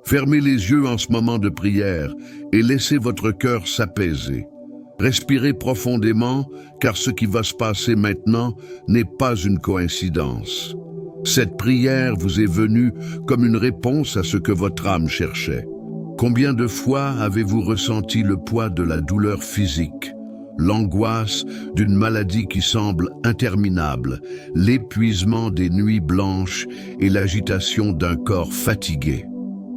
Fermez les yeux en ce moment de prière et laissez votre cœur s'apaiser. Respirez profondément, car ce qui va se passer maintenant n'est pas une coïncidence. Cette prière vous est venue comme une réponse à ce que votre âme cherchait. Combien de fois avez-vous ressenti le poids de la douleur physique, l'angoisse d'une maladie qui semble interminable, l'épuisement des nuits blanches et l'agitation d'un corps fatigué?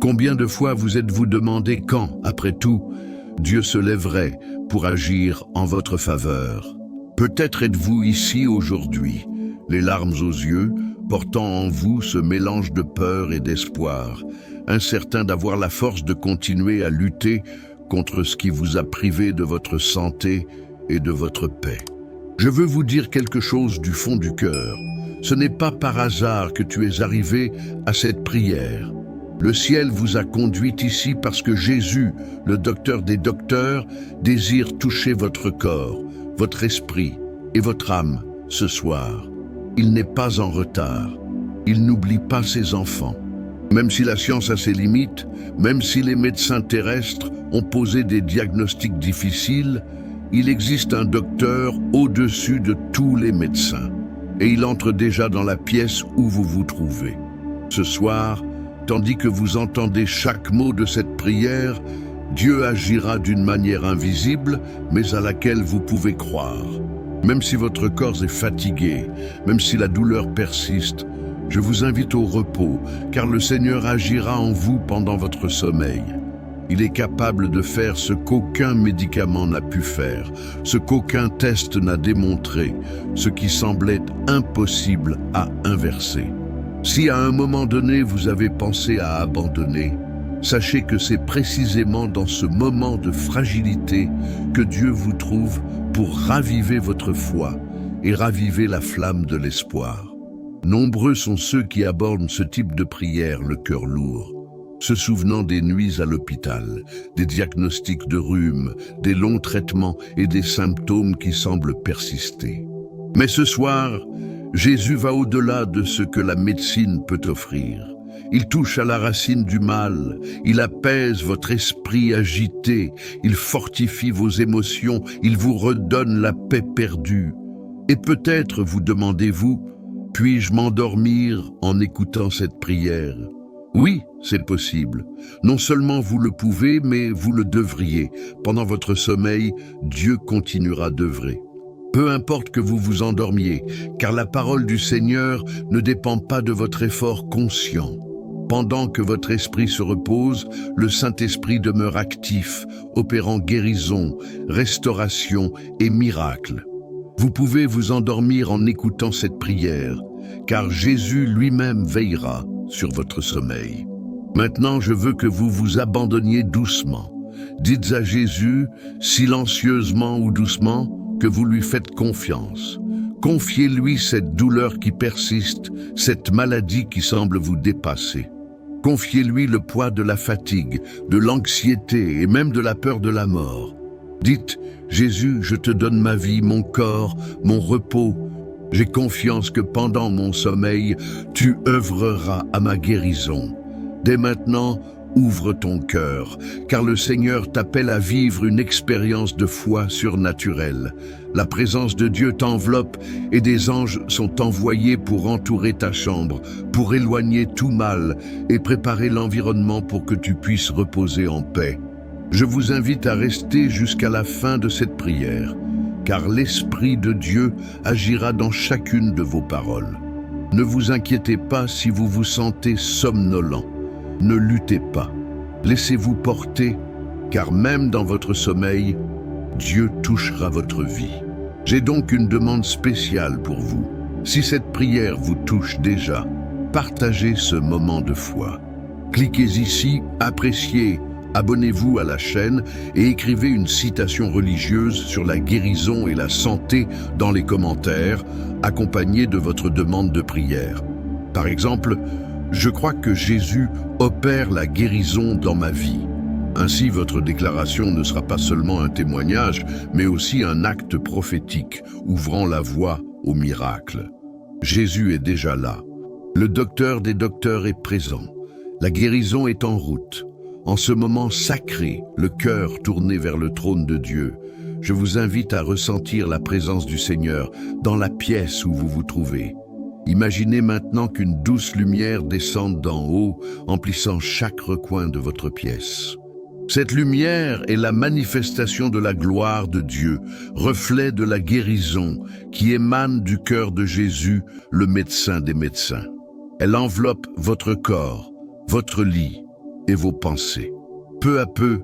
Combien de fois vous êtes-vous demandé quand, après tout, Dieu se lèverait pour agir en votre faveur? Peut-être êtes-vous ici aujourd'hui, les larmes aux yeux, portant en vous ce mélange de peur et d'espoir, incertain d'avoir la force de continuer à lutter contre ce qui vous a privé de votre santé et de votre paix. Je veux vous dire quelque chose du fond du cœur. Ce n'est pas par hasard que tu es arrivé à cette prière. Le ciel vous a conduit ici parce que Jésus, le docteur des docteurs, désire toucher votre corps, votre esprit et votre âme ce soir. Il n'est pas en retard. Il n'oublie pas ses enfants. Même si la science a ses limites, même si les médecins terrestres ont posé des diagnostics difficiles, il existe un docteur au-dessus de tous les médecins. Et il entre déjà dans la pièce où vous vous trouvez. Ce soir, tandis que vous entendez chaque mot de cette prière, Dieu agira d'une manière invisible, mais à laquelle vous pouvez croire. Même si votre corps est fatigué, même si la douleur persiste, je vous invite au repos, car le Seigneur agira en vous pendant votre sommeil. Il est capable de faire ce qu'aucun médicament n'a pu faire, ce qu'aucun test n'a démontré, ce qui semblait impossible à inverser. Si à un moment donné vous avez pensé à abandonner, sachez que c'est précisément dans ce moment de fragilité que Dieu vous trouve pour raviver votre foi et raviver la flamme de l'espoir. Nombreux sont ceux qui abordent ce type de prière le cœur lourd, se souvenant des nuits à l'hôpital, des diagnostics de rhume, des longs traitements et des symptômes qui semblent persister. Mais ce soir, Jésus va au-delà de ce que la médecine peut offrir. Il touche à la racine du mal, il apaise votre esprit agité, il fortifie vos émotions, il vous redonne la paix perdue. Et peut-être vous demandez-vous, puis-je m'endormir en écoutant cette prière? Oui, c'est possible. Non seulement vous le pouvez, mais vous le devriez. Pendant votre sommeil, Dieu continuera d'œuvrer. Peu importe que vous vous endormiez, car la parole du Seigneur ne dépend pas de votre effort conscient. Pendant que votre esprit se repose, le Saint-Esprit demeure actif, opérant guérison, restauration et miracles. Vous pouvez vous endormir en écoutant cette prière, car Jésus lui-même veillera sur votre sommeil. Maintenant, je veux que vous vous abandonniez doucement. Dites à Jésus, silencieusement ou doucement, que vous lui faites confiance. Confiez-lui cette douleur qui persiste, cette maladie qui semble vous dépasser. Confiez-lui le poids de la fatigue, de l'anxiété et même de la peur de la mort. Dites, Jésus, je te donne ma vie, mon corps, mon repos. J'ai confiance que pendant mon sommeil, tu œuvreras à ma guérison. Dès maintenant, ouvre ton cœur, car le Seigneur t'appelle à vivre une expérience de foi surnaturelle. La présence de Dieu t'enveloppe et des anges sont envoyés pour entourer ta chambre, pour éloigner tout mal et préparer l'environnement pour que tu puisses reposer en paix. Je vous invite à rester jusqu'à la fin de cette prière, car l'Esprit de Dieu agira dans chacune de vos paroles. Ne vous inquiétez pas si vous vous sentez somnolent. Ne luttez pas. Laissez-vous porter, car même dans votre sommeil, Dieu touchera votre vie. J'ai donc une demande spéciale pour vous. Si cette prière vous touche déjà, partagez ce moment de foi. Cliquez ici, appréciez, abonnez-vous à la chaîne et écrivez une citation religieuse sur la guérison et la santé dans les commentaires, accompagnée de votre demande de prière. Par exemple, je crois que Jésus opère la guérison dans ma vie. Ainsi, votre déclaration ne sera pas seulement un témoignage, mais aussi un acte prophétique, ouvrant la voie au miracle. Jésus est déjà là. Le docteur des docteurs est présent. La guérison est en route. En ce moment sacré, le cœur tourné vers le trône de Dieu, je vous invite à ressentir la présence du Seigneur dans la pièce où vous vous trouvez. Imaginez maintenant qu'une douce lumière descende d'en haut, emplissant chaque recoin de votre pièce. Cette lumière est la manifestation de la gloire de Dieu, reflet de la guérison qui émane du cœur de Jésus, le médecin des médecins. Elle enveloppe votre corps, votre lit et vos pensées. Peu à peu,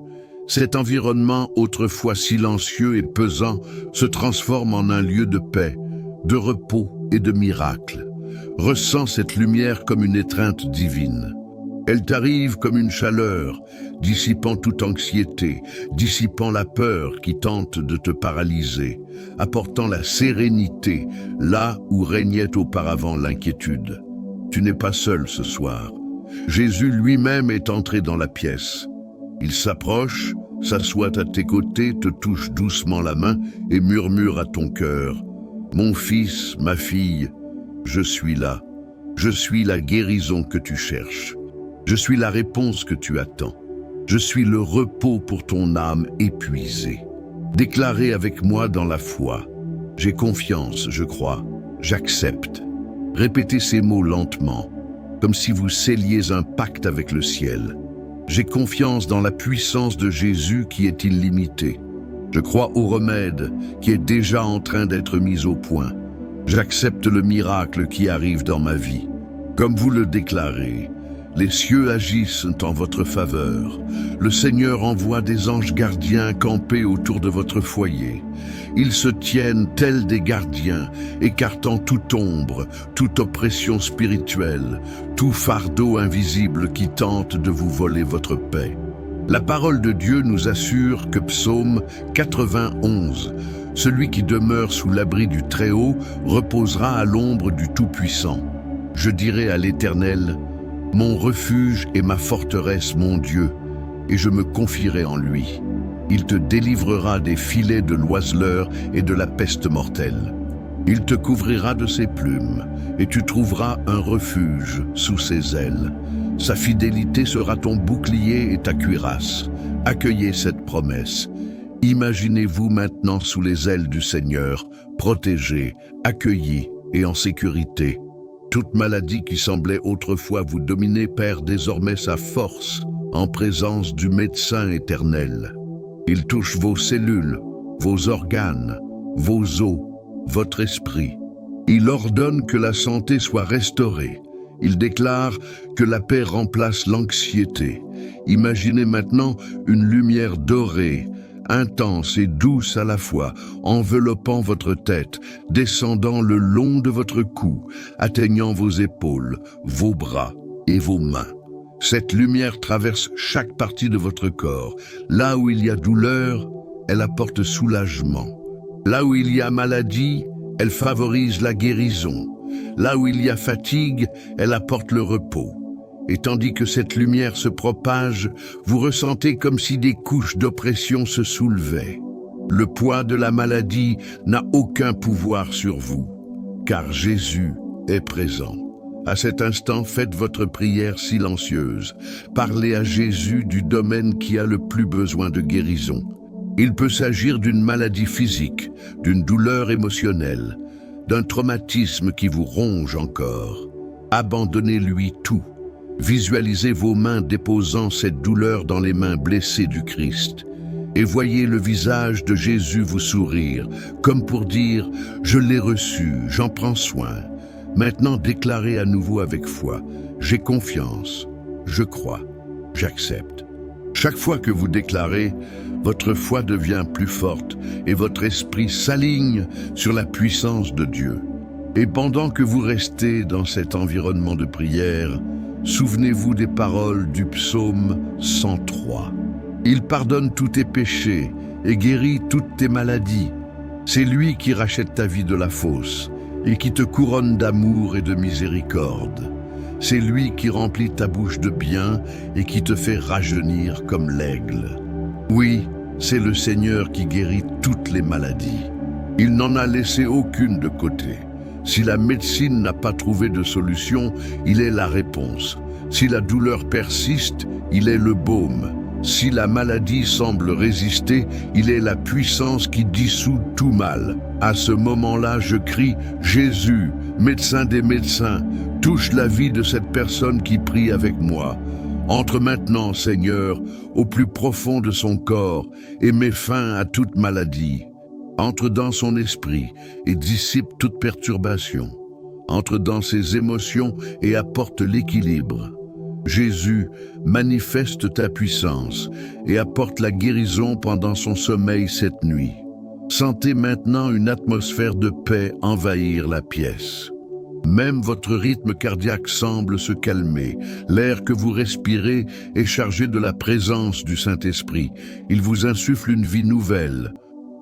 cet environnement autrefois silencieux et pesant se transforme en un lieu de paix, de repos et de miracle. Ressens cette lumière comme une étreinte divine. Elle t'arrive comme une chaleur, dissipant toute anxiété, dissipant la peur qui tente de te paralyser, apportant la sérénité là où régnait auparavant l'inquiétude. Tu n'es pas seul ce soir. Jésus lui-même est entré dans la pièce. Il s'approche, s'assoit à tes côtés, te touche doucement la main et murmure à ton cœur: « Mon fils, ma fille, je suis là. Je suis la guérison que tu cherches. Je suis la réponse que tu attends. Je suis le repos pour ton âme épuisée. Déclarez avec moi dans la foi. J'ai confiance, je crois, j'accepte. » Répétez ces mots lentement, comme si vous scelliez un pacte avec le ciel. J'ai confiance dans la puissance de Jésus qui est illimitée. Je crois au remède qui est déjà en train d'être mis au point. J'accepte le miracle qui arrive dans ma vie. Comme vous le déclarez, les cieux agissent en votre faveur. Le Seigneur envoie des anges gardiens camper autour de votre foyer. Ils se tiennent tels des gardiens, écartant toute ombre, toute oppression spirituelle, tout fardeau invisible qui tente de vous voler votre paix. La parole de Dieu nous assure que Psaume 91, celui qui demeure sous l'abri du Très-Haut reposera à l'ombre du Tout-Puissant. Je dirai à l'Éternel: mon refuge et ma forteresse, mon Dieu, et je me confierai en lui. Il te délivrera des filets de l'oiseleur et de la peste mortelle. Il te couvrira de ses plumes, et tu trouveras un refuge sous ses ailes. Sa fidélité sera ton bouclier et ta cuirasse. Accueillez cette promesse. Imaginez-vous maintenant sous les ailes du Seigneur, protégés, accueillis et en sécurité. Toute maladie qui semblait autrefois vous dominer perd désormais sa force en présence du médecin éternel. Il touche vos cellules, vos organes, vos os, votre esprit. Il ordonne que la santé soit restaurée. Il déclare que la paix remplace l'anxiété. Imaginez maintenant une lumière dorée, intense et douce à la fois, enveloppant votre tête, descendant le long de votre cou, atteignant vos épaules, vos bras et vos mains. Cette lumière traverse chaque partie de votre corps. Là où il y a douleur, elle apporte soulagement. Là où il y a maladie, elle favorise la guérison. Là où il y a fatigue, elle apporte le repos. Et tandis que cette lumière se propage, vous ressentez comme si des couches d'oppression se soulevaient. Le poids de la maladie n'a aucun pouvoir sur vous, car Jésus est présent. À cet instant, faites votre prière silencieuse. Parlez à Jésus du domaine qui a le plus besoin de guérison. Il peut s'agir d'une maladie physique, d'une douleur émotionnelle, d'un traumatisme qui vous ronge encore. Abandonnez-lui tout. Visualisez vos mains déposant cette douleur dans les mains blessées du Christ. Et voyez le visage de Jésus vous sourire, comme pour dire « Je l'ai reçu, j'en prends soin ». Maintenant, déclarez à nouveau avec foi « J'ai confiance, je crois, j'accepte ». Chaque fois que vous déclarez, votre foi devient plus forte et votre esprit s'aligne sur la puissance de Dieu. Et pendant que vous restez dans cet environnement de prière, souvenez-vous des paroles du psaume 103. Il pardonne tous tes péchés et guérit toutes tes maladies. C'est lui qui rachète ta vie de la fosse et qui te couronne d'amour et de miséricorde. C'est lui qui remplit ta bouche de bien et qui te fait rajeunir comme l'aigle. Oui, c'est le Seigneur qui guérit toutes les maladies. Il n'en a laissé aucune de côté. Si la médecine n'a pas trouvé de solution, il est la réponse. Si la douleur persiste, il est le baume. Si la maladie semble résister, il est la puissance qui dissout tout mal. À ce moment-là, je crie « Jésus, médecin des médecins, touche la vie de cette personne qui prie avec moi. Entre maintenant, Seigneur, au plus profond de son corps et mets fin à toute maladie. Entre dans son esprit et dissipe toute perturbation. Entre dans ses émotions et apporte l'équilibre. Jésus, manifeste ta puissance et apporte la guérison pendant son sommeil cette nuit. Sentez maintenant une atmosphère de paix envahir la pièce. Même votre rythme cardiaque semble se calmer. L'air que vous respirez est chargé de la présence du Saint-Esprit. Il vous insuffle une vie nouvelle.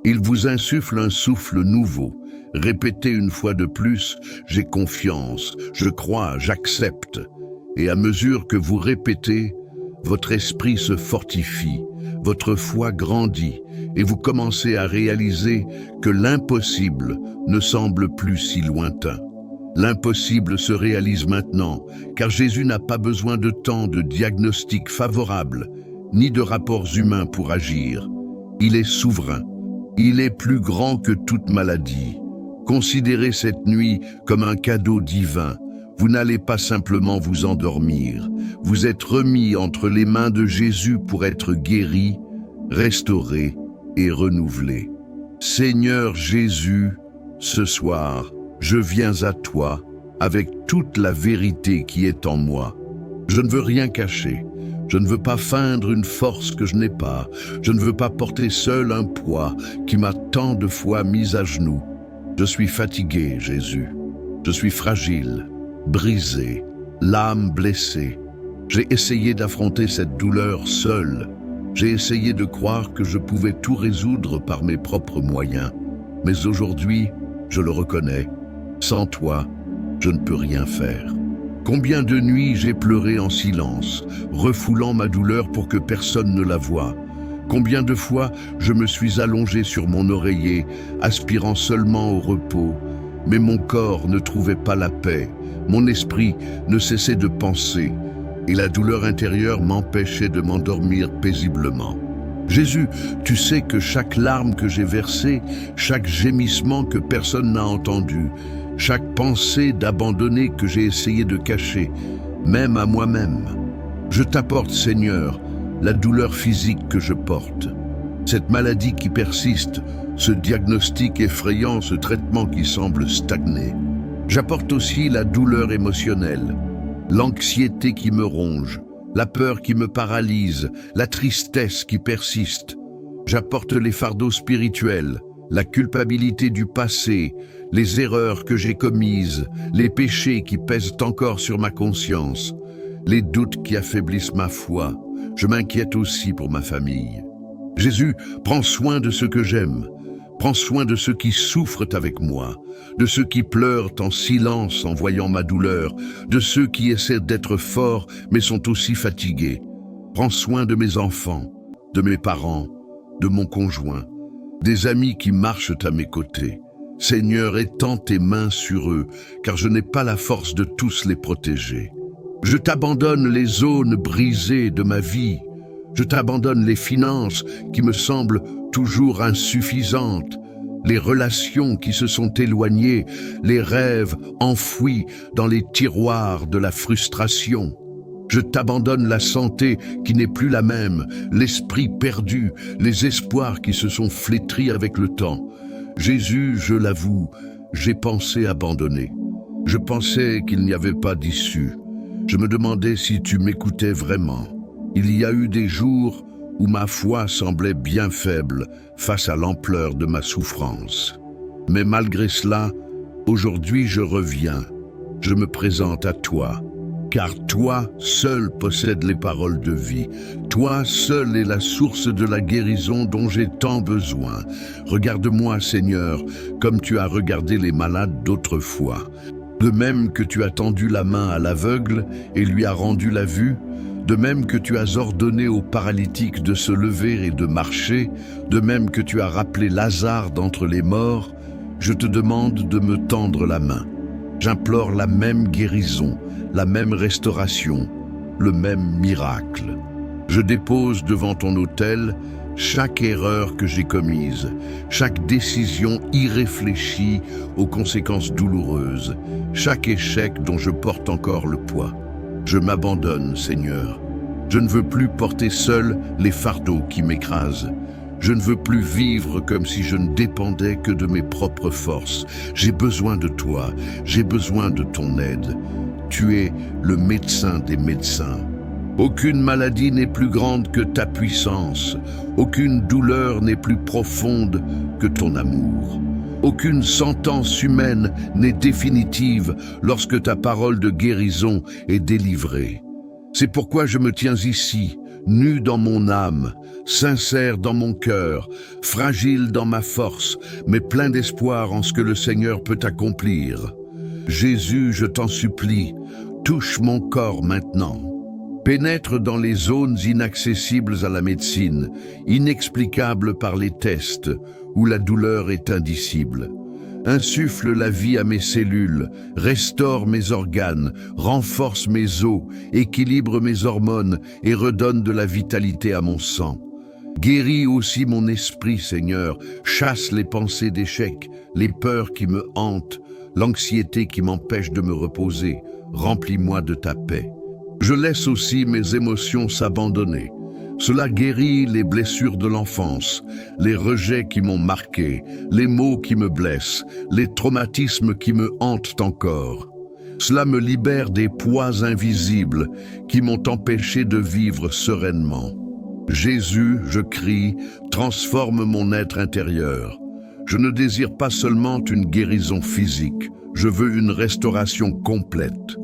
Il vous insuffle un souffle nouveau. Répétez une fois de plus, j'ai confiance, je crois, j'accepte. Et à mesure que vous répétez, votre esprit se fortifie, votre foi grandit et vous commencez à réaliser que l'impossible ne semble plus si lointain. L'impossible se réalise maintenant, car Jésus n'a pas besoin de temps de diagnostic favorable, ni de rapports humains pour agir. Il est souverain. Il est plus grand que toute maladie. Considérez cette nuit comme un cadeau divin. Vous n'allez pas simplement vous endormir. Vous êtes remis entre les mains de Jésus pour être guéri, restauré et renouvelé. Seigneur Jésus, ce soir, je viens à toi avec toute la vérité qui est en moi. Je ne veux rien cacher. Je ne veux pas feindre une force que je n'ai pas. Je ne veux pas porter seul un poids qui m'a tant de fois mis à genoux. Je suis fatigué, Jésus. Je suis fragile, brisé, l'âme blessée. J'ai essayé d'affronter cette douleur seul. J'ai essayé de croire que je pouvais tout résoudre par mes propres moyens. Mais aujourd'hui, je le reconnais. Sans toi, je ne peux rien faire. Combien de nuits j'ai pleuré en silence, refoulant ma douleur pour que personne ne la voie. Combien de fois je me suis allongé sur mon oreiller, aspirant seulement au repos, mais mon corps ne trouvait pas la paix, mon esprit ne cessait de penser, et la douleur intérieure m'empêchait de m'endormir paisiblement. Jésus, tu sais que chaque larme que j'ai versée, chaque gémissement que personne n'a entendu, chaque pensée d'abandonner que j'ai essayé de cacher, même à moi-même. Je t'apporte, Seigneur, la douleur physique que je porte. Cette maladie qui persiste, ce diagnostic effrayant, ce traitement qui semble stagner. J'apporte aussi la douleur émotionnelle, l'anxiété qui me ronge, la peur qui me paralyse, la tristesse qui persiste. J'apporte les fardeaux spirituels, la culpabilité du passé, les erreurs que j'ai commises, les péchés qui pèsent encore sur ma conscience, les doutes qui affaiblissent ma foi. Je m'inquiète aussi pour ma famille. Jésus, prends soin de ceux que j'aime. Prends soin de ceux qui souffrent avec moi, de ceux qui pleurent en silence en voyant ma douleur, de ceux qui essaient d'être forts mais sont aussi fatigués. Prends soin de mes enfants, de mes parents, de mon conjoint, des amis qui marchent à mes côtés. Seigneur, étends tes mains sur eux, car je n'ai pas la force de tous les protéger. Je t'abandonne les zones brisées de ma vie. Je t'abandonne les finances qui me semblent toujours insuffisantes, les relations qui se sont éloignées, les rêves enfouis dans les tiroirs de la frustration. Je t'abandonne la santé qui n'est plus la même, l'esprit perdu, les espoirs qui se sont flétris avec le temps. Jésus, je l'avoue, j'ai pensé abandonner. Je pensais qu'il n'y avait pas d'issue. Je me demandais si tu m'écoutais vraiment. Il y a eu des jours où ma foi semblait bien faible face à l'ampleur de ma souffrance. Mais malgré cela, aujourd'hui je reviens. Je me présente à toi, car toi seul possèdes les paroles de vie. Toi seul est la source de la guérison dont j'ai tant besoin. Regarde-moi, Seigneur, comme tu as regardé les malades d'autrefois. De même que tu as tendu la main à l'aveugle et lui as rendu la vue, de même que tu as ordonné aux paralytiques de se lever et de marcher, de même que tu as rappelé Lazare d'entre les morts, je te demande de me tendre la main. J'implore la même guérison, la même restauration, le même miracle. Je dépose devant ton autel chaque erreur que j'ai commise, chaque décision irréfléchie aux conséquences douloureuses, chaque échec dont je porte encore le poids. Je m'abandonne, Seigneur. Je ne veux plus porter seul les fardeaux qui m'écrasent. Je ne veux plus vivre comme si je ne dépendais que de mes propres forces. J'ai besoin de toi, j'ai besoin de ton aide. Tu es le médecin des médecins. Aucune maladie n'est plus grande que ta puissance. Aucune douleur n'est plus profonde que ton amour. Aucune sentence humaine n'est définitive lorsque ta parole de guérison est délivrée. C'est pourquoi je me tiens ici, nu dans mon âme, sincère dans mon cœur, fragile dans ma force, mais plein d'espoir en ce que le Seigneur peut accomplir. Jésus, je t'en supplie, touche mon corps maintenant. Pénètre dans les zones inaccessibles à la médecine, inexplicables par les tests, où la douleur est indicible. Insuffle la vie à mes cellules, restaure mes organes, renforce mes os, équilibre mes hormones et redonne de la vitalité à mon sang. Guéris aussi mon esprit, Seigneur, chasse les pensées d'échec, les peurs qui me hantent, l'anxiété qui m'empêche de me reposer. Remplis-moi de ta paix. Je laisse aussi mes émotions s'abandonner. Cela guérit les blessures de l'enfance, les rejets qui m'ont marqué, les maux qui me blessent, les traumatismes qui me hantent encore. Cela me libère des poids invisibles qui m'ont empêché de vivre sereinement. Jésus, je crie, transforme mon être intérieur. Je ne désire pas seulement une guérison physique, je veux une restauration complète.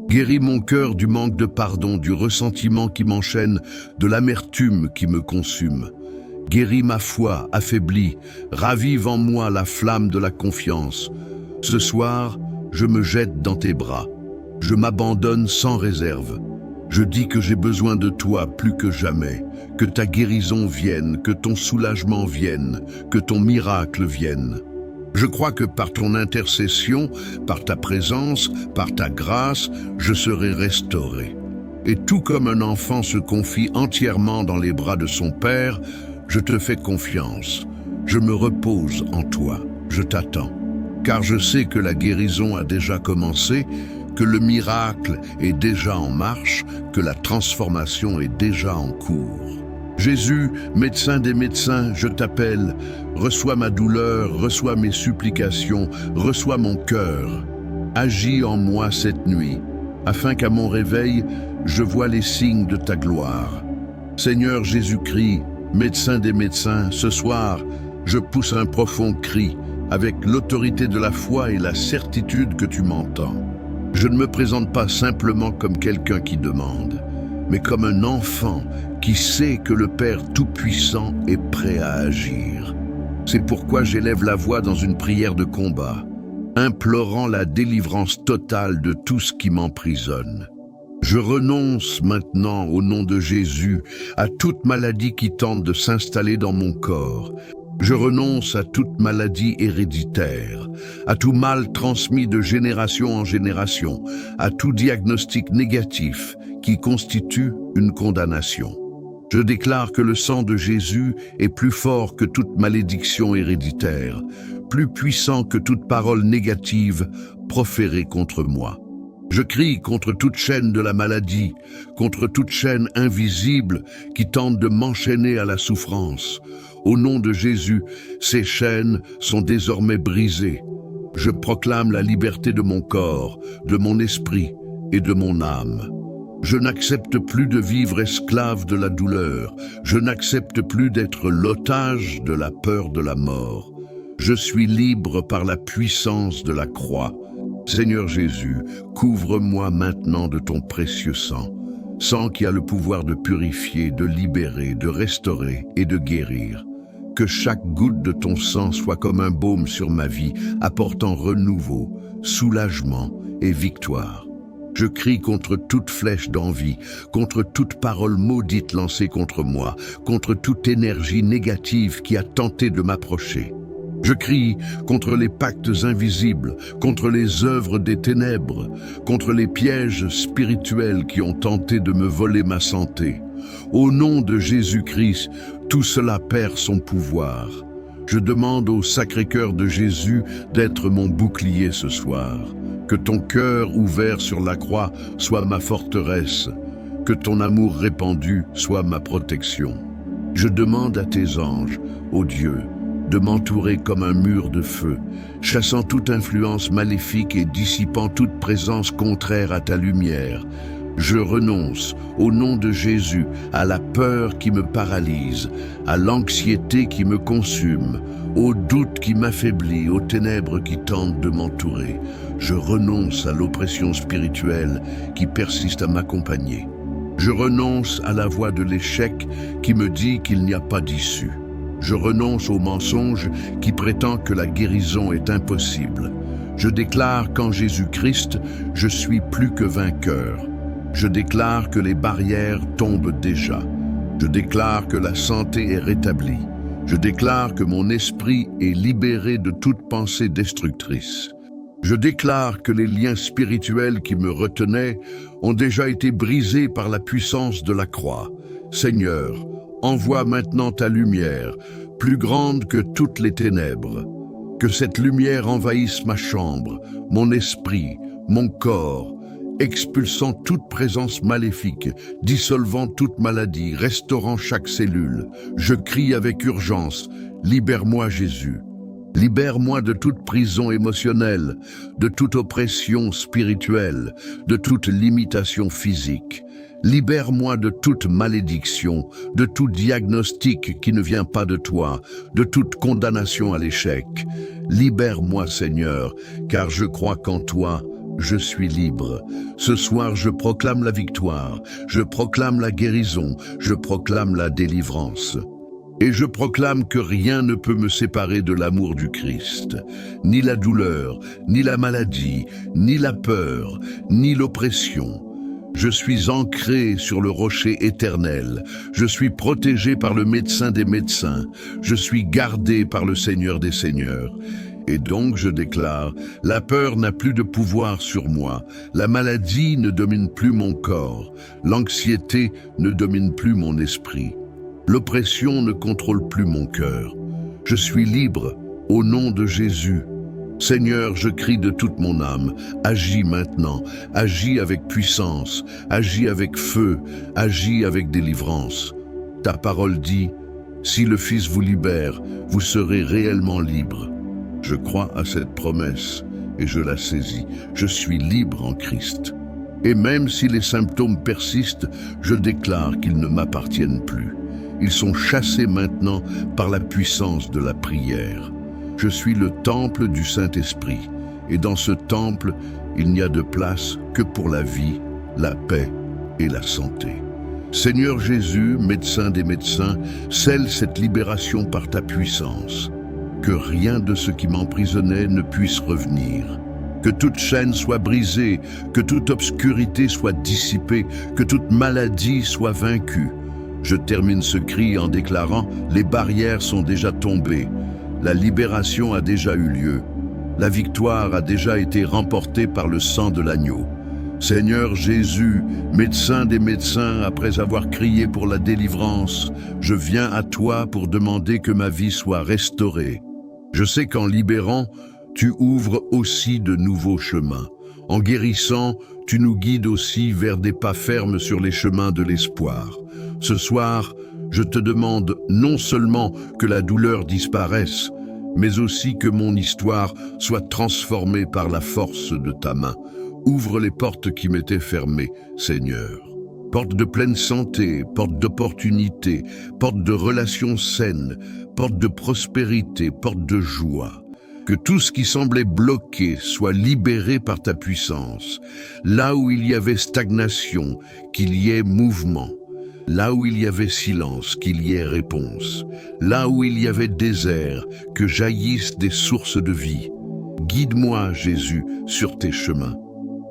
Guéris mon cœur du manque de pardon, du ressentiment qui m'enchaîne, de l'amertume qui me consume. Guéris ma foi affaiblie, ravive en moi la flamme de la confiance. Ce soir, je me jette dans tes bras. Je m'abandonne sans réserve. Je dis que j'ai besoin de toi plus que jamais, que ta guérison vienne, que ton soulagement vienne, que ton miracle vienne. Je crois que par ton intercession, par ta présence, par ta grâce, je serai restauré. Et tout comme un enfant se confie entièrement dans les bras de son père, je te fais confiance. Je me repose en toi. Je t'attends. Car je sais que la guérison a déjà commencé, que le miracle est déjà en marche, que la transformation est déjà en cours. Jésus, médecin des médecins, je t'appelle. Reçois ma douleur, reçois mes supplications, reçois mon cœur. Agis en moi cette nuit, afin qu'à mon réveil, je voie les signes de ta gloire. Seigneur Jésus-Christ, médecin des médecins, ce soir, je pousse un profond cri, avec l'autorité de la foi et la certitude que tu m'entends. Je ne me présente pas simplement comme quelqu'un qui demande, mais comme un enfant qui sait que le Père Tout-Puissant est prêt à agir. C'est pourquoi j'élève la voix dans une prière de combat, implorant la délivrance totale de tout ce qui m'emprisonne. Je renonce maintenant, au nom de Jésus, à toute maladie qui tente de s'installer dans mon corps. Je renonce à toute maladie héréditaire, à tout mal transmis de génération en génération, à tout diagnostic négatif qui constitue une condamnation. Je déclare que le sang de Jésus est plus fort que toute malédiction héréditaire, plus puissant que toute parole négative proférée contre moi. Je crie contre toute chaîne de la maladie, contre toute chaîne invisible qui tente de m'enchaîner à la souffrance. Au nom de Jésus, ces chaînes sont désormais brisées. Je proclame la liberté de mon corps, de mon esprit et de mon âme. Je n'accepte plus de vivre esclave de la douleur. Je n'accepte plus d'être l'otage de la peur de la mort. Je suis libre par la puissance de la croix. Seigneur Jésus, couvre-moi maintenant de ton précieux sang, sang qui a le pouvoir de purifier, de libérer, de restaurer et de guérir. Que chaque goutte de ton sang soit comme un baume sur ma vie, apportant renouveau, soulagement et victoire. Je crie contre toute flèche d'envie, contre toute parole maudite lancée contre moi, contre toute énergie négative qui a tenté de m'approcher. Je crie contre les pactes invisibles, contre les œuvres des ténèbres, contre les pièges spirituels qui ont tenté de me voler ma santé. Au nom de Jésus-Christ, tout cela perd son pouvoir. Je demande au Sacré-Cœur de Jésus d'être mon bouclier ce soir. Que ton cœur ouvert sur la croix soit ma forteresse. Que ton amour répandu soit ma protection. Je demande à tes anges, ô Dieu, de m'entourer comme un mur de feu, chassant toute influence maléfique et dissipant toute présence contraire à ta lumière. Je renonce, au nom de Jésus, à la peur qui me paralyse, à l'anxiété qui me consume, au doute qui m'affaiblit, aux ténèbres qui tentent de m'entourer. Je renonce à l'oppression spirituelle qui persiste à m'accompagner. Je renonce à la voix de l'échec qui me dit qu'il n'y a pas d'issue. Je renonce au mensonge qui prétend que la guérison est impossible. Je déclare qu'en Jésus-Christ, je suis plus que vainqueur. Je déclare que les barrières tombent déjà. Je déclare que la santé est rétablie. Je déclare que mon esprit est libéré de toute pensée destructrice. Je déclare que les liens spirituels qui me retenaient ont déjà été brisés par la puissance de la croix. Seigneur, envoie maintenant ta lumière, plus grande que toutes les ténèbres. Que cette lumière envahisse ma chambre, mon esprit, mon corps, expulsant toute présence maléfique, dissolvant toute maladie, restaurant chaque cellule. Je crie avec urgence, libère-moi Jésus. Libère-moi de toute prison émotionnelle, de toute oppression spirituelle, de toute limitation physique. Libère-moi de toute malédiction, de tout diagnostic qui ne vient pas de toi, de toute condamnation à l'échec. Libère-moi, Seigneur, car je crois qu'en toi, je suis libre. Ce soir, je proclame la victoire, je proclame la guérison, je proclame la délivrance. Et je proclame que rien ne peut me séparer de l'amour du Christ, ni la douleur, ni la maladie, ni la peur, ni l'oppression. Je suis ancré sur le rocher éternel, je suis protégé par le médecin des médecins, je suis gardé par le Seigneur des seigneurs. Et donc je déclare, la peur n'a plus de pouvoir sur moi, la maladie ne domine plus mon corps, l'anxiété ne domine plus mon esprit. L'oppression ne contrôle plus mon cœur. Je suis libre au nom de Jésus. Seigneur, je crie de toute mon âme, agis maintenant, agis avec puissance, agis avec feu, agis avec délivrance. Ta parole dit, si le Fils vous libère, vous serez réellement libre. Je crois à cette promesse et je la saisis. Je suis libre en Christ. Et même si les symptômes persistent, je déclare qu'ils ne m'appartiennent plus. Ils sont chassés maintenant par la puissance de la prière. Je suis le temple du Saint-Esprit, et dans ce temple, il n'y a de place que pour la vie, la paix et la santé. Seigneur Jésus, médecin des médecins, scelle cette libération par ta puissance. Que rien de ce qui m'emprisonnait ne puisse revenir. Que toute chaîne soit brisée, que toute obscurité soit dissipée, que toute maladie soit vaincue. Je termine ce cri en déclarant « Les barrières sont déjà tombées, la libération a déjà eu lieu, la victoire a déjà été remportée par le sang de l'agneau. Seigneur Jésus, médecin des médecins, après avoir crié pour la délivrance, je viens à toi pour demander que ma vie soit restaurée. Je sais qu'en libérant, tu ouvres aussi de nouveaux chemins. En guérissant, tu nous guides aussi vers des pas fermes sur les chemins de l'espoir. Ce soir, je te demande non seulement que la douleur disparaisse, mais aussi que mon histoire soit transformée par la force de ta main. Ouvre les portes qui m'étaient fermées, Seigneur. Portes de pleine santé, portes d'opportunités, portes de relations saines, portes de prospérité, portes de joie. Que tout ce qui semblait bloqué soit libéré par ta puissance. Là où il y avait stagnation, qu'il y ait mouvement. Là où il y avait silence, qu'il y ait réponse. Là où il y avait désert, que jaillissent des sources de vie. Guide-moi, Jésus, sur tes chemins.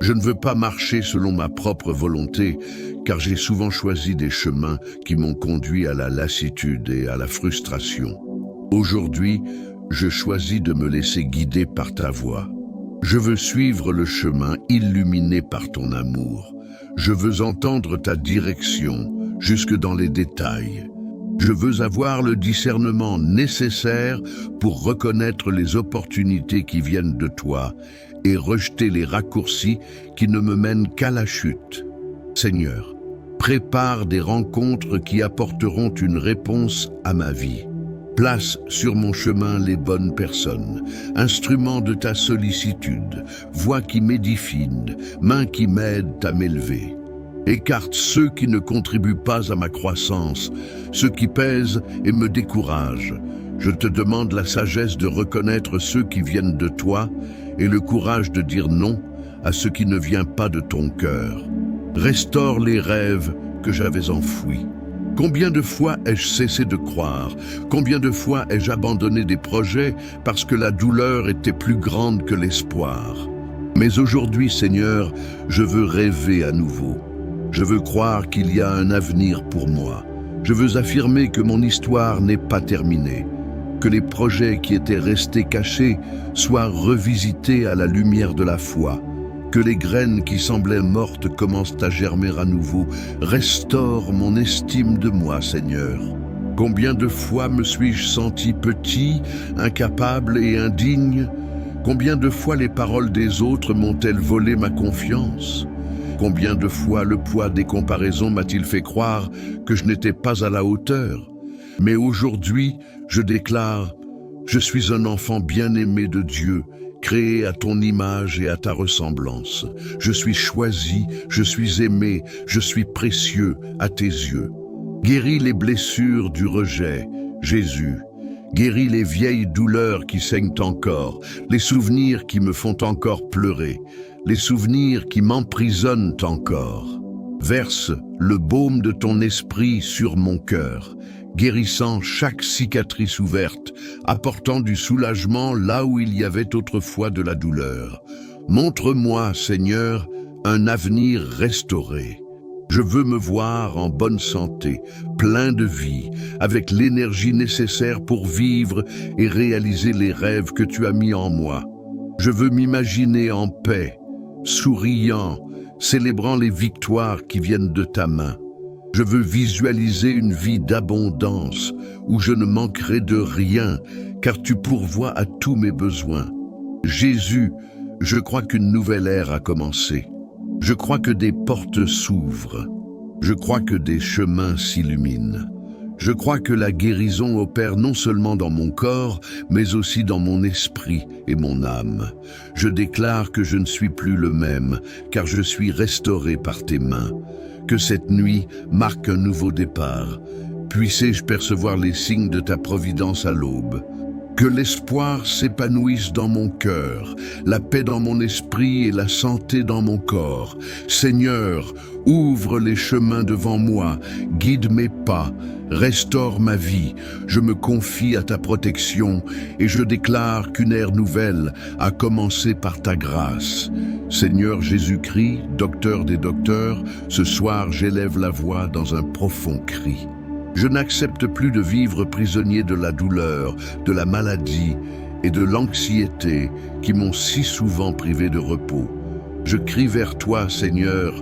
Je ne veux pas marcher selon ma propre volonté, car j'ai souvent choisi des chemins qui m'ont conduit à la lassitude et à la frustration. Aujourd'hui, Je choisis de me laisser guider par ta voix. Je veux suivre le chemin illuminé par ton amour. Je veux entendre ta direction jusque dans les détails. Je veux avoir le discernement nécessaire pour reconnaître les opportunités qui viennent de toi et rejeter les raccourcis qui ne me mènent qu'à la chute. Seigneur, prépare des rencontres qui apporteront une réponse à ma vie. Place sur mon chemin les bonnes personnes, instruments de ta sollicitude, voix qui m'édifient, mains qui m'aident à m'élever. Écarte ceux qui ne contribuent pas à ma croissance, ceux qui pèsent et me découragent. Je te demande la sagesse de reconnaître ceux qui viennent de toi et le courage de dire non à ce qui ne vient pas de ton cœur. Restaure les rêves que j'avais enfouis. Combien de fois ai-je cessé de croire? Combien de fois ai-je abandonné des projets parce que la douleur était plus grande que l'espoir? Mais aujourd'hui, Seigneur, je veux rêver à nouveau. Je veux croire qu'il y a un avenir pour moi. Je veux affirmer que mon histoire n'est pas terminée, que les projets qui étaient restés cachés soient revisités à la lumière de la foi, que les graines qui semblaient mortes commencent à germer à nouveau. Restaure mon estime de moi, Seigneur. Combien de fois me suis-je senti petit, incapable et indigne? Combien de fois les paroles des autres m'ont-elles volé ma confiance? Combien de fois le poids des comparaisons m'a-t-il fait croire que je n'étais pas à la hauteur? Mais aujourd'hui, je déclare, je suis un enfant bien-aimé de Dieu, créé à ton image et à ta ressemblance. Je suis choisi, je suis aimé, je suis précieux à tes yeux. Guéris les blessures du rejet, Jésus. Guéris les vieilles douleurs qui saignent encore, les souvenirs qui me font encore pleurer, les souvenirs qui m'emprisonnent encore. Verse le baume de ton esprit sur mon cœur, guérissant chaque cicatrice ouverte, apportant du soulagement là où il y avait autrefois de la douleur. Montre-moi, Seigneur, un avenir restauré. Je veux me voir en bonne santé, plein de vie, avec l'énergie nécessaire pour vivre et réaliser les rêves que tu as mis en moi. Je veux m'imaginer en paix, souriant, célébrant les victoires qui viennent de ta main. Je veux visualiser une vie d'abondance où je ne manquerai de rien, car tu pourvois à tous mes besoins. Jésus, je crois qu'une nouvelle ère a commencé. Je crois que des portes s'ouvrent. Je crois que des chemins s'illuminent. Je crois que la guérison opère non seulement dans mon corps, mais aussi dans mon esprit et mon âme. Je déclare que je ne suis plus le même, car je suis restauré par tes mains. Que cette nuit marque un nouveau départ. Puissé-je percevoir les signes de ta providence à l'aube. Que l'espoir s'épanouisse dans mon cœur, la paix dans mon esprit et la santé dans mon corps. Seigneur, ouvre les chemins devant moi, guide mes pas, restaure ma vie. Je me confie à ta protection et je déclare qu'une ère nouvelle a commencé par ta grâce. Seigneur Jésus-Christ, docteur des docteurs, ce soir j'élève la voix dans un profond cri. Je n'accepte plus de vivre prisonnier de la douleur, de la maladie et de l'anxiété qui m'ont si souvent privé de repos. Je crie vers toi, Seigneur,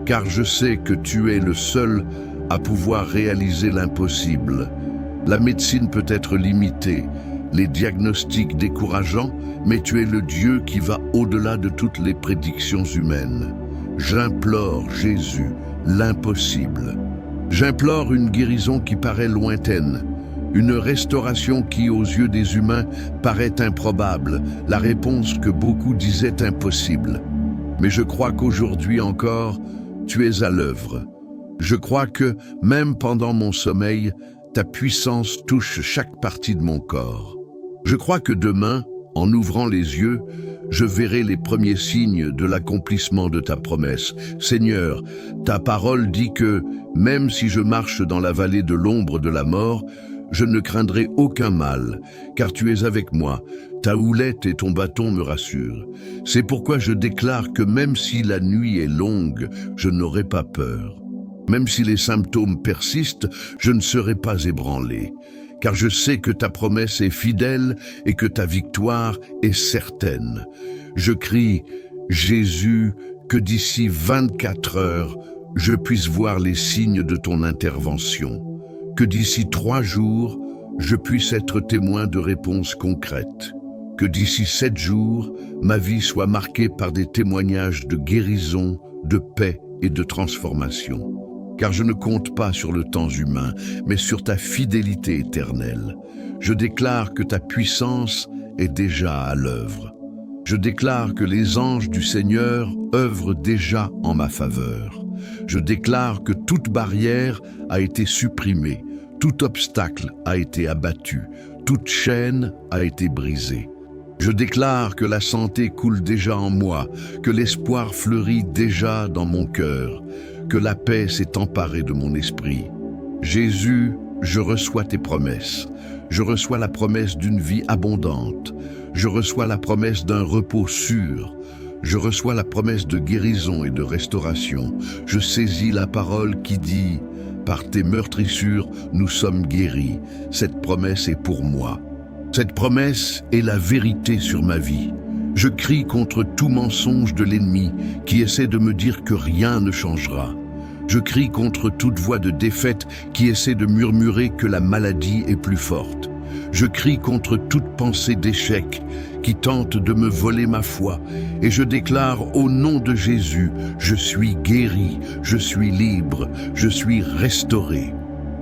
car je sais que tu es le seul à pouvoir réaliser l'impossible. La médecine peut être limitée, les diagnostics décourageants, mais tu es le Dieu qui va au-delà de toutes les prédictions humaines. J'implore, Jésus, l'impossible. J'implore une guérison qui paraît lointaine, une restauration qui, aux yeux des humains, paraît improbable, la réponse que beaucoup disaient impossible. Mais je crois qu'aujourd'hui encore, tu es à l'œuvre. Je crois que, même pendant mon sommeil, ta puissance touche chaque partie de mon corps. Je crois que demain, en ouvrant les yeux, je verrai les premiers signes de l'accomplissement de ta promesse. Seigneur, ta parole dit que, même si je marche dans la vallée de l'ombre de la mort, je ne craindrai aucun mal, car tu es avec moi. Ta houlette et ton bâton me rassurent. C'est pourquoi je déclare que même si la nuit est longue, je n'aurai pas peur. Même si les symptômes persistent, je ne serai pas ébranlé, car je sais que ta promesse est fidèle et que ta victoire est certaine. Je crie, Jésus, que d'ici 24 heures, je puisse voir les signes de ton intervention, que d'ici 3 jours, je puisse être témoin de réponses concrètes, que d'ici 7 jours, ma vie soit marquée par des témoignages de guérison, de paix et de transformation. Car je ne compte pas sur le temps humain, mais sur ta fidélité éternelle. Je déclare que ta puissance est déjà à l'œuvre. Je déclare que les anges du Seigneur œuvrent déjà en ma faveur. Je déclare que toute barrière a été supprimée, tout obstacle a été abattu, toute chaîne a été brisée. Je déclare que la santé coule déjà en moi, que l'espoir fleurit déjà dans mon cœur, que la paix s'est emparée de mon esprit. Jésus, je reçois tes promesses. Je reçois la promesse d'une vie abondante. Je reçois la promesse d'un repos sûr. Je reçois la promesse de guérison et de restauration. Je saisis la parole qui dit « Par tes meurtrissures, nous sommes guéris ». Cette promesse est pour moi. Cette promesse est la vérité sur ma vie. Je crie contre tout mensonge de l'ennemi qui essaie de me dire que rien ne changera. Je crie contre toute voix de défaite qui essaie de murmurer que la maladie est plus forte. Je crie contre toute pensée d'échec qui tente de me voler ma foi. Et je déclare au nom de Jésus, je suis guéri, je suis libre, je suis restauré.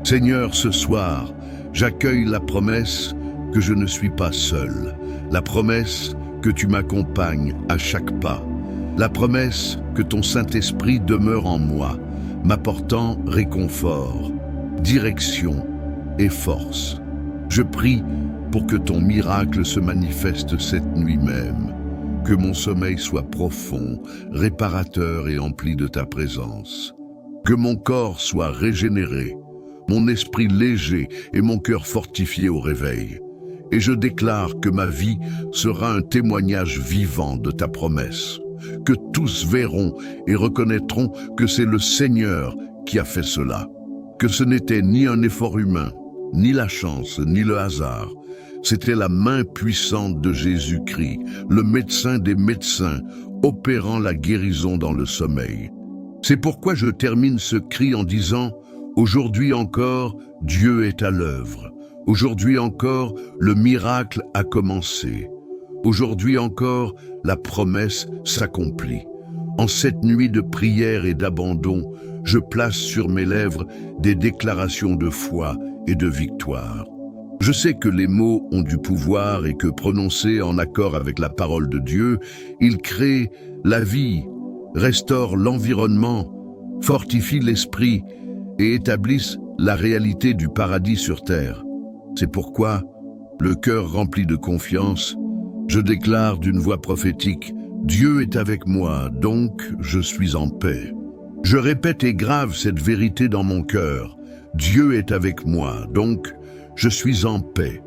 Seigneur, ce soir, j'accueille la promesse que je ne suis pas seul. La promesse que tu m'accompagnes à chaque pas. La promesse que ton Saint-Esprit demeure en moi, m'apportant réconfort, direction et force. Je prie pour que ton miracle se manifeste cette nuit même, que mon sommeil soit profond, réparateur et empli de ta présence, que mon corps soit régénéré, mon esprit léger et mon cœur fortifié au réveil. Et je déclare que ma vie sera un témoignage vivant de ta promesse, que tous verront et reconnaîtront que c'est le Seigneur qui a fait cela, que ce n'était ni un effort humain, ni la chance, ni le hasard. C'était la main puissante de Jésus-Christ, le médecin des médecins, opérant la guérison dans le sommeil. C'est pourquoi je termine ce cri en disant « Aujourd'hui encore, Dieu est à l'œuvre. Aujourd'hui encore, le miracle a commencé. Aujourd'hui encore, la promesse s'accomplit. En cette nuit de prière et d'abandon, je place sur mes lèvres des déclarations de foi et de victoire. Je sais que les mots ont du pouvoir et que prononcés en accord avec la parole de Dieu, ils créent la vie, restaurent l'environnement, fortifient l'esprit et établissent la réalité du paradis sur terre. C'est pourquoi, le cœur rempli de confiance, je déclare d'une voix prophétique « Dieu est avec moi, donc je suis en paix ». Je répète et grave cette vérité dans mon cœur « Dieu est avec moi, donc je suis en paix ».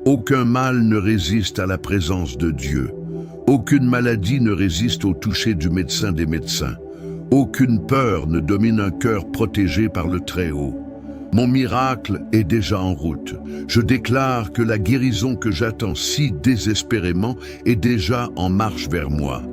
Aucun mal ne résiste à la présence de Dieu. Aucune maladie ne résiste au toucher du médecin des médecins. Aucune peur ne domine un cœur protégé par le Très-Haut. Mon miracle est déjà en route. Je déclare que la guérison que j'attends si désespérément est déjà en marche vers moi.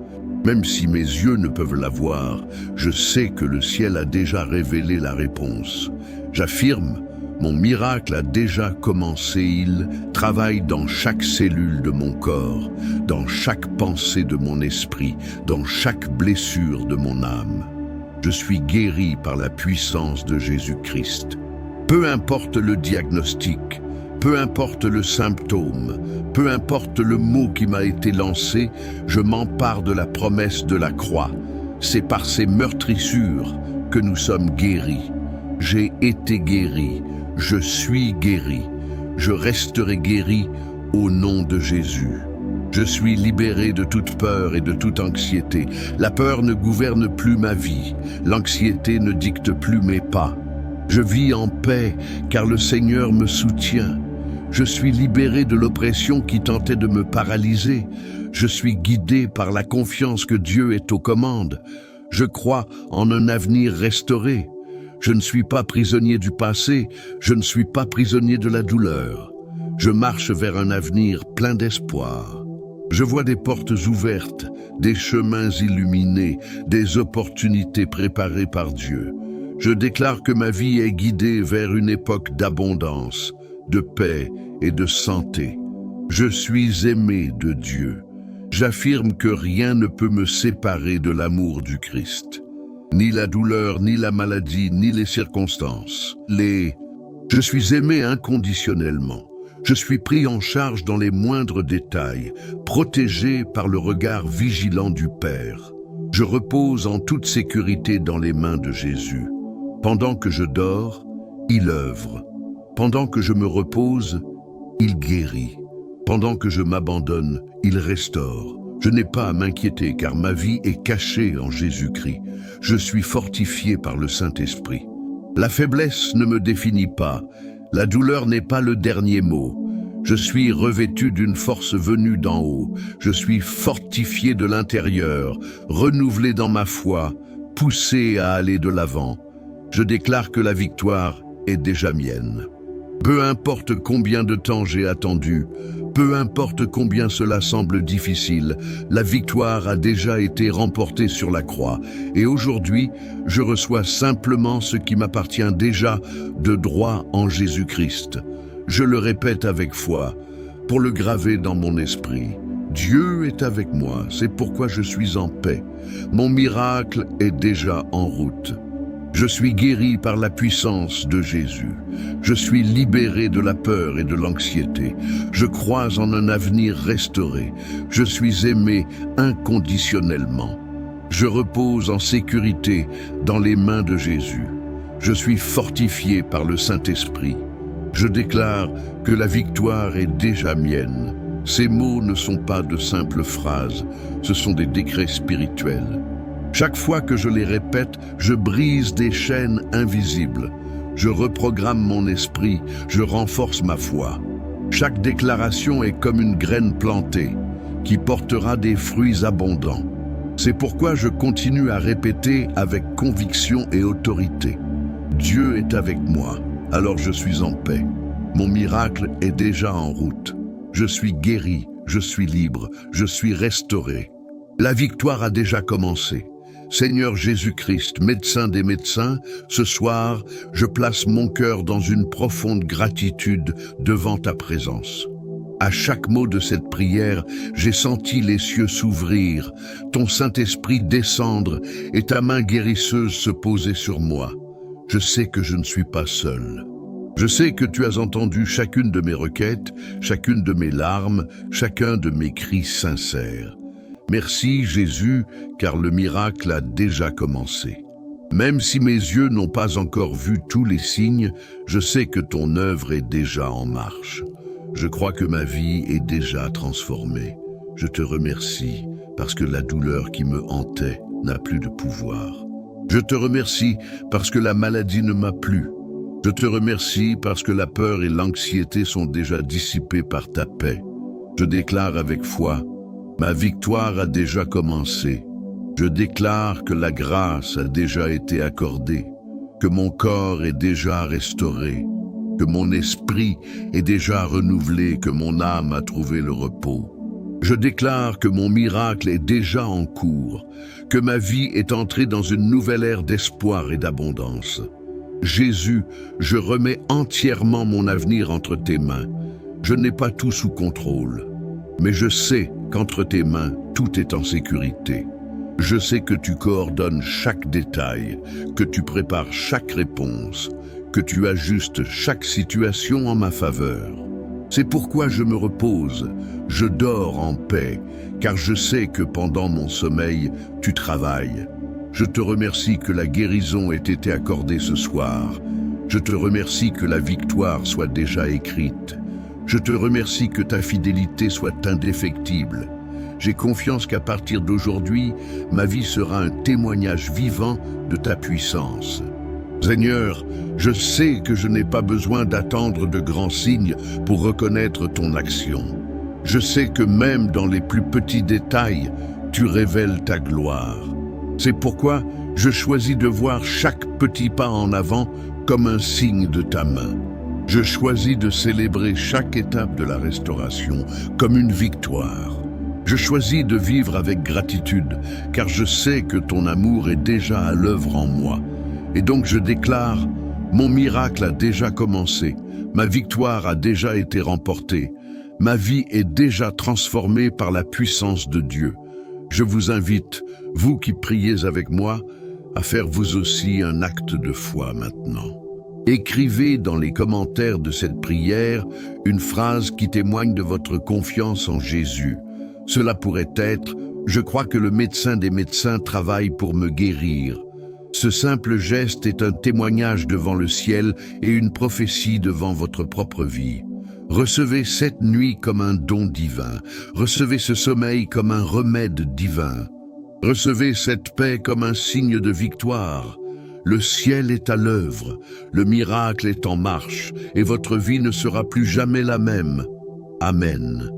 Même si mes yeux ne peuvent la voir, je sais que le ciel a déjà révélé la réponse. J'affirme, mon miracle a déjà commencé. Il travaille dans chaque cellule de mon corps, dans chaque pensée de mon esprit, dans chaque blessure de mon âme. Je suis guéri par la puissance de Jésus-Christ. Peu importe le diagnostic, peu importe le symptôme, peu importe le mot qui m'a été lancé, je m'empare de la promesse de la croix. C'est par ces meurtrissures que nous sommes guéris. J'ai été guéri, je suis guéri, je resterai guéri au nom de Jésus. Je suis libéré de toute peur et de toute anxiété. La peur ne gouverne plus ma vie, l'anxiété ne dicte plus mes pas. Je vis en paix, car le Seigneur me soutient. Je suis libéré de l'oppression qui tentait de me paralyser. Je suis guidé par la confiance que Dieu est aux commandes. Je crois en un avenir restauré. Je ne suis pas prisonnier du passé, je ne suis pas prisonnier de la douleur. Je marche vers un avenir plein d'espoir. Je vois des portes ouvertes, des chemins illuminés, des opportunités préparées par Dieu. Je déclare que ma vie est guidée vers une époque d'abondance, de paix et de santé. Je suis aimé de Dieu. J'affirme que rien ne peut me séparer de l'amour du Christ. Ni la douleur, ni la maladie, ni les circonstances. Je suis aimé inconditionnellement. Je suis pris en charge dans les moindres détails, protégé par le regard vigilant du Père. Je repose en toute sécurité dans les mains de Jésus. Pendant que je dors, il œuvre. Pendant que je me repose, il guérit. Pendant que je m'abandonne, il restaure. Je n'ai pas à m'inquiéter car ma vie est cachée en Jésus-Christ. Je suis fortifié par le Saint-Esprit. La faiblesse ne me définit pas. La douleur n'est pas le dernier mot. Je suis revêtu d'une force venue d'en haut. Je suis fortifié de l'intérieur, renouvelé dans ma foi, poussé à aller de l'avant. Je déclare que la victoire est déjà mienne. Peu importe combien de temps j'ai attendu, peu importe combien cela semble difficile, la victoire a déjà été remportée sur la croix. Et aujourd'hui, je reçois simplement ce qui m'appartient déjà de droit en Jésus-Christ. Je le répète avec foi, pour le graver dans mon esprit. Dieu est avec moi, c'est pourquoi je suis en paix. Mon miracle est déjà en route. Je suis guéri par la puissance de Jésus. Je suis libéré de la peur et de l'anxiété. Je crois en un avenir restauré. Je suis aimé inconditionnellement. Je repose en sécurité dans les mains de Jésus. Je suis fortifié par le Saint-Esprit. Je déclare que la victoire est déjà mienne. Ces mots ne sont pas de simples phrases, ce sont des décrets spirituels. Chaque fois que je les répète, je brise des chaînes invisibles. Je reprogramme mon esprit, je renforce ma foi. Chaque déclaration est comme une graine plantée, qui portera des fruits abondants. C'est pourquoi je continue à répéter avec conviction et autorité. Dieu est avec moi, alors je suis en paix. Mon miracle est déjà en route. Je suis guéri, je suis libre, je suis restauré. La victoire a déjà commencé. Seigneur Jésus-Christ, médecin des médecins, ce soir, je place mon cœur dans une profonde gratitude devant ta présence. À chaque mot de cette prière, j'ai senti les cieux s'ouvrir, ton Saint-Esprit descendre et ta main guérisseuse se poser sur moi. Je sais que je ne suis pas seul. Je sais que tu as entendu chacune de mes requêtes, chacune de mes larmes, chacun de mes cris sincères. Merci Jésus, car le miracle a déjà commencé. Même si mes yeux n'ont pas encore vu tous les signes, je sais que ton œuvre est déjà en marche. Je crois que ma vie est déjà transformée. Je te remercie parce que la douleur qui me hantait n'a plus de pouvoir. Je te remercie parce que la maladie ne m'a plus. Je te remercie parce que la peur et l'anxiété sont déjà dissipées par ta paix. Je déclare avec foi, ma victoire a déjà commencé. Je déclare que la grâce a déjà été accordée, que mon corps est déjà restauré, que mon esprit est déjà renouvelé, que mon âme a trouvé le repos. Je déclare que mon miracle est déjà en cours, que ma vie est entrée dans une nouvelle ère d'espoir et d'abondance. Jésus, je remets entièrement mon avenir entre tes mains. Je n'ai pas tout sous contrôle, mais je sais qu'entre tes mains, tout est en sécurité. Je sais que tu coordonnes chaque détail, que tu prépares chaque réponse, que tu ajustes chaque situation en ma faveur. C'est pourquoi je me repose, je dors en paix, car je sais que pendant mon sommeil, tu travailles. Je te remercie que la guérison ait été accordée ce soir. Je te remercie que la victoire soit déjà écrite. Je te remercie que ta fidélité soit indéfectible. J'ai confiance qu'à partir d'aujourd'hui, ma vie sera un témoignage vivant de ta puissance. Seigneur, je sais que je n'ai pas besoin d'attendre de grands signes pour reconnaître ton action. Je sais que même dans les plus petits détails, tu révèles ta gloire. C'est pourquoi je choisis de voir chaque petit pas en avant comme un signe de ta main. Je choisis de célébrer chaque étape de la restauration comme une victoire. Je choisis de vivre avec gratitude, car je sais que ton amour est déjà à l'œuvre en moi. Et donc je déclare, mon miracle a déjà commencé, ma victoire a déjà été remportée, ma vie est déjà transformée par la puissance de Dieu. Je vous invite, vous qui priez avec moi, à faire vous aussi un acte de foi maintenant. Écrivez dans les commentaires de cette prière une phrase qui témoigne de votre confiance en Jésus. Cela pourrait être « Je crois que le médecin des médecins travaille pour me guérir ». Ce simple geste est un témoignage devant le ciel et une prophétie devant votre propre vie. Recevez cette nuit comme un don divin. Recevez ce sommeil comme un remède divin. Recevez cette paix comme un signe de victoire. Le ciel est à l'œuvre, le miracle est en marche, et votre vie ne sera plus jamais la même. Amen.